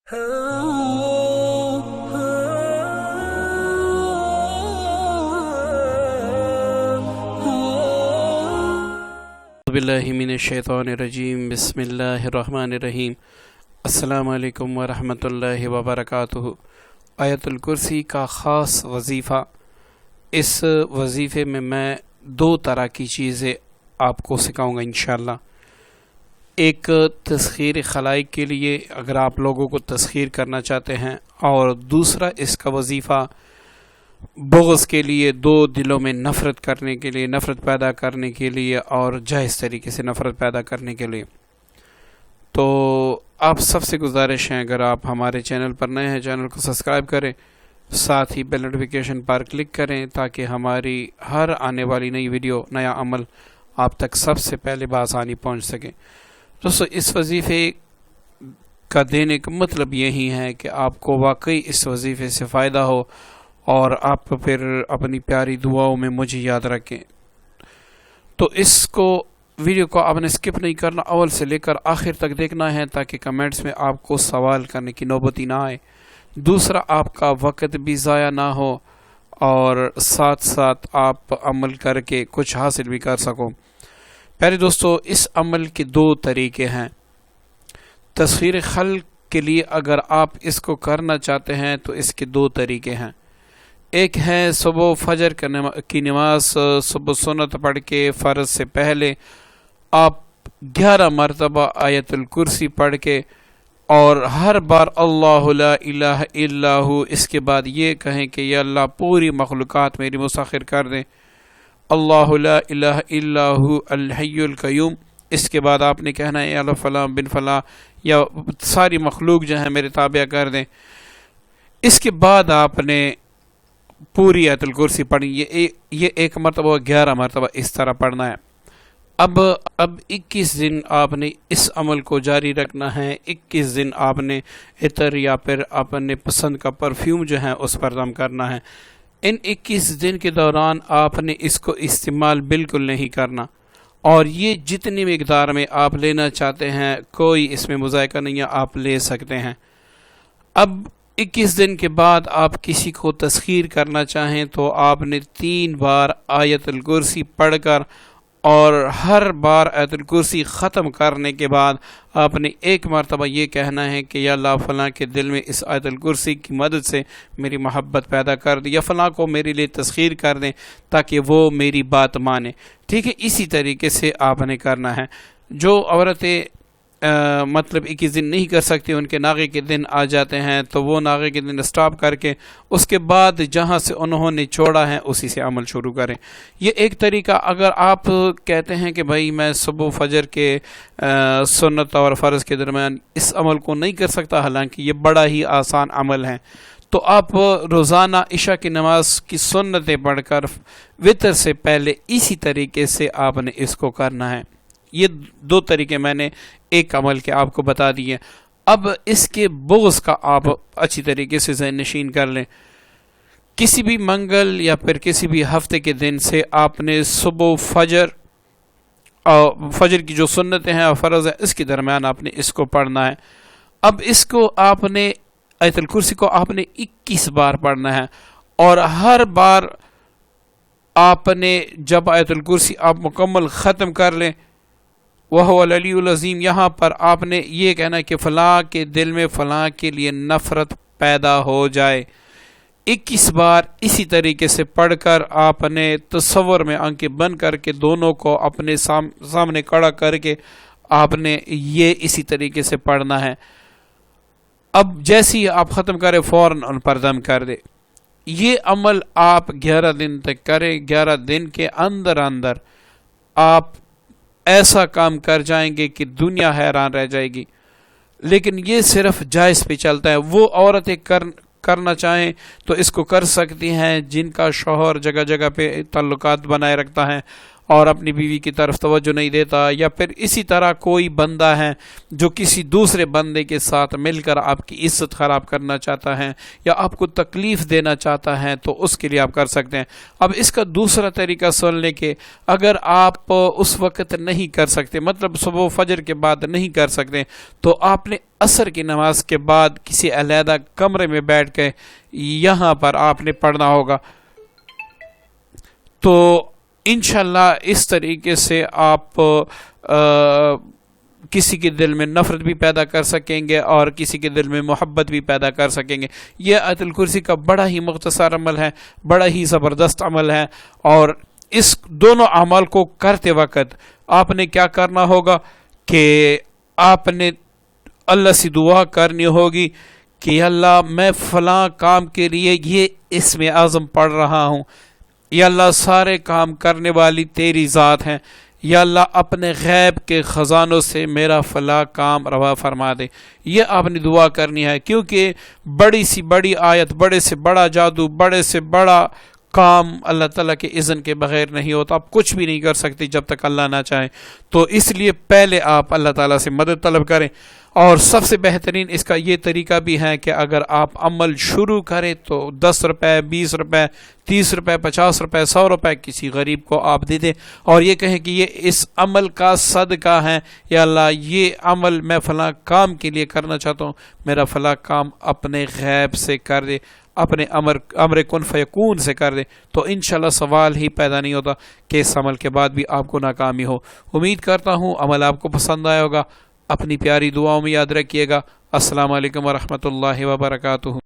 باللہ من الشیطان الرجیم بسم اللہ الرحمن الرحیم السلام علیکم ورحمۃ اللہ وبرکاتہ۔ آیت الکرسی کا خاص وظیفہ۔ اس وظیفے میں دو طرح کی چیزیں آپ کو سکھاؤں گا انشاءاللہ۔ ایک تسخیر خلائق کے لیے اگر آپ لوگوں کو تسخیر کرنا چاہتے ہیں، اور دوسرا اس کا وظیفہ بغض کے لیے، دو دلوں میں نفرت کرنے کے لیے، نفرت پیدا کرنے کے لیے، اور جائز طریقے سے نفرت پیدا کرنے کے لیے۔ تو آپ سب سے گزارش ہے، اگر آپ ہمارے چینل پر نئے ہیں چینل کو سبسکرائب کریں، ساتھ ہی بیل نوٹیفیکیشن پر کلک کریں تاکہ ہماری ہر آنے والی نئی ویڈیو، نیا عمل آپ تک سب سے پہلے بآسانی پہنچ سکے۔ دوستو، اس وظیفے کا دینے کا مطلب یہی ہے کہ آپ کو واقعی اس وظیفے سے فائدہ ہو اور آپ پھر اپنی پیاری دعاؤں میں مجھے یاد رکھیں۔ تو اس ویڈیو کو آپ نے سکپ نہیں کرنا، اول سے لے کر آخر تک دیکھنا ہے تاکہ کمنٹس میں آپ کو سوال کرنے کی نوبت ہی نہ آئے۔ دوسرا، آپ کا وقت بھی ضائع نہ ہو اور ساتھ ساتھ آپ عمل کر کے کچھ حاصل بھی کر سکو۔ پیارے دوستو، اس عمل کے دو طریقے ہیں۔ تسخیر خلق کے لیے اگر آپ اس کو کرنا چاہتے ہیں تو اس کے دو طریقے ہیں۔ ایک ہے صبح فجر کی نماز، صبح سنت پڑھ کے فرض سے پہلے آپ 11 مرتبہ آیت الکرسی پڑھ کے، اور ہر بار اللہ لا الہ الا ہو، اس کے بعد یہ کہیں کہ یا اللہ پوری مخلوقات میری مسخر کر دیں، اللہ لا الہ الا ہو الحی القیوم۔ اس کے بعد آپ نے کہنا ہے یا اللہ فلاں بن فلاں، یا ساری مخلوق جو ہے میرے تابع کر دیں۔ اس کے بعد آپ نے پوری آیت الکرسی پڑھی، یہ ایک مرتبہ 11 مرتبہ اس طرح پڑھنا ہے۔ اب 21 دن آپ نے اس عمل کو جاری رکھنا ہے۔ 21 دن آپ نے عطر یا پھر اپنے پسند کا پرفیوم جو ہے اس پر دم کرنا ہے۔ ان 21 دن کے دوران آپ نے اس کو استعمال بالکل نہیں کرنا، اور یہ جتنی مقدار میں آپ لینا چاہتے ہیں کوئی اس میں مذائقہ نہیں ہے، آپ لے سکتے ہیں۔ اب 21 دن کے بعد آپ کسی کو تسخیر کرنا چاہیں تو آپ نے 3 بار آیت الکرسی پڑھ کر، اور ہر بار آیت الکرسی ختم کرنے کے بعد آپ نے ایک مرتبہ یہ کہنا ہے کہ یا اللہ فلاں کے دل میں اس آیت الکرسی کی مدد سے میری محبت پیدا کر دیں، یا فلاں کو میرے لیے تسخیر کر دیں تاکہ وہ میری بات مانے۔ ٹھیک ہے، اسی طریقے سے آپ نے کرنا ہے۔ جو عورتیں مطلب 21 دن نہیں کر سکتی، ان کے ناغے کے دن آ جاتے ہیں، تو وہ ناغے کے دن سٹاپ کر کے اس کے بعد جہاں سے انہوں نے چھوڑا ہے اسی سے عمل شروع کریں۔ یہ ایک طریقہ۔ اگر آپ کہتے ہیں کہ بھائی میں صبح فجر کے سنت اور فرض کے درمیان اس عمل کو نہیں کر سکتا، حالانکہ یہ بڑا ہی آسان عمل ہے، تو آپ روزانہ عشاء کی نماز کی سنتیں پڑھ کر وتر سے پہلے اسی طریقے سے آپ نے اس کو کرنا ہے۔ یہ دو طریقے میں نے ایک عمل کے آپ کو بتا دیے۔ اب اس کے بغض کا آپ اچھی طریقے سے ذہن نشین کر لیں۔ کسی بھی منگل یا پھر کسی بھی ہفتے کے دن سے آپ نے صبح فجر کی جو سنتیں ہیں اور فرض ہے، اس کے درمیان آپ نے اس کو پڑھنا ہے۔ اب اس کو آپ نے آیت الکرسی کو آپ نے 21 بار پڑھنا ہے، اور ہر بار آپ نے جب آیت الکرسی آپ مکمل ختم کر لیں، وَهُوَ الْعَلِيُّ الْعَظِيمُ، یہاں پر آپ نے یہ کہنا کہ فلاں کے دل میں فلاں کے لیے نفرت پیدا ہو جائے۔ 21 بار اسی طریقے سے پڑھ کر آپ نے تصور میں آنکھیں بند کر کے دونوں کو اپنے سامنے کھڑا کر کے آپ نے یہ اسی طریقے سے پڑھنا ہے۔ اب جیسے ہی آپ ختم کریں فوراً ان پر دم کر دے۔ یہ عمل آپ 11 دن تک کریں۔ 11 دن کے اندر آپ ایسا کام کر جائیں گے کہ دنیا حیران رہ جائے گی۔ لیکن یہ صرف جائز پہ چلتا ہے۔ وہ عورتیں کرنا چاہیں تو اس کو کر سکتی ہیں جن کا شوہر جگہ جگہ پہ تعلقات بنائے رکھتا ہے، اور اپنی بیوی کی طرف توجہ نہیں دیتا، یا پھر اسی طرح کوئی بندہ ہے جو کسی دوسرے بندے کے ساتھ مل کر آپ کی عزت خراب کرنا چاہتا ہے یا آپ کو تکلیف دینا چاہتا ہے، تو اس کے لیے آپ کر سکتے ہیں۔ اب اس کا دوسرا طریقہ سن لیں کہ اگر آپ اس وقت نہیں کر سکتے، مطلب صبح فجر کے بعد نہیں کر سکتے، تو آپ نے عصر کی نماز کے بعد کسی علیحدہ کمرے میں بیٹھ کے یہاں پر آپ نے پڑھنا ہوگا۔ تو انشاءاللہ اس طریقے سے آپ کسی کے دل میں نفرت بھی پیدا کر سکیں گے اور کسی کے دل میں محبت بھی پیدا کر سکیں گے۔ یہ آیت الکرسی کا بڑا ہی مختصر عمل ہے، بڑا ہی زبردست عمل ہے، اور اس دونوں اعمال کو کرتے وقت آپ نے کیا کرنا ہوگا کہ آپ نے اللہ سے دعا کرنی ہوگی کہ اللہ میں فلاں کام کے لیے یہ اسم اعظم پڑھ رہا ہوں، یا اللہ سارے کام کرنے والی تیری ذات ہیں، یا اللہ اپنے غیب کے خزانوں سے میرا فلاں کام روا فرما دے۔ یہ آپ نے دعا کرنی ہے، کیونکہ بڑی سی بڑی آیت، بڑے سے بڑا جادو، بڑے سے بڑا کام اللہ تعالیٰ کے اذن کے بغیر نہیں ہوتا۔ آپ کچھ بھی نہیں کر سکتے جب تک اللہ نہ چاہے، تو اس لیے پہلے آپ اللہ تعالیٰ سے مدد طلب کریں۔ اور سب سے بہترین اس کا یہ طریقہ بھی ہے کہ اگر آپ عمل شروع کریں تو 10 روپے، 20 روپے، 30 روپے، 50 روپے، 100 روپے کسی غریب کو آپ دے دیں، اور یہ کہیں کہ یہ اس عمل کا صدقہ ہے، یا اللہ یہ عمل میں فلاں کام کے لیے کرنا چاہتا ہوں، میرا فلاں کام اپنے غیب سے کر دے، اپنے امر کن فیکون سے کر دے، تو انشاءاللہ سوال ہی پیدا نہیں ہوتا کہ اس عمل کے بعد بھی آپ کو ناکامی ہو۔ امید کرتا ہوں عمل آپ کو پسند آیا ہوگا۔ اپنی پیاری دعاؤں میں یاد رکھیے گا۔ السلام علیکم ورحمۃ اللہ وبرکاتہ۔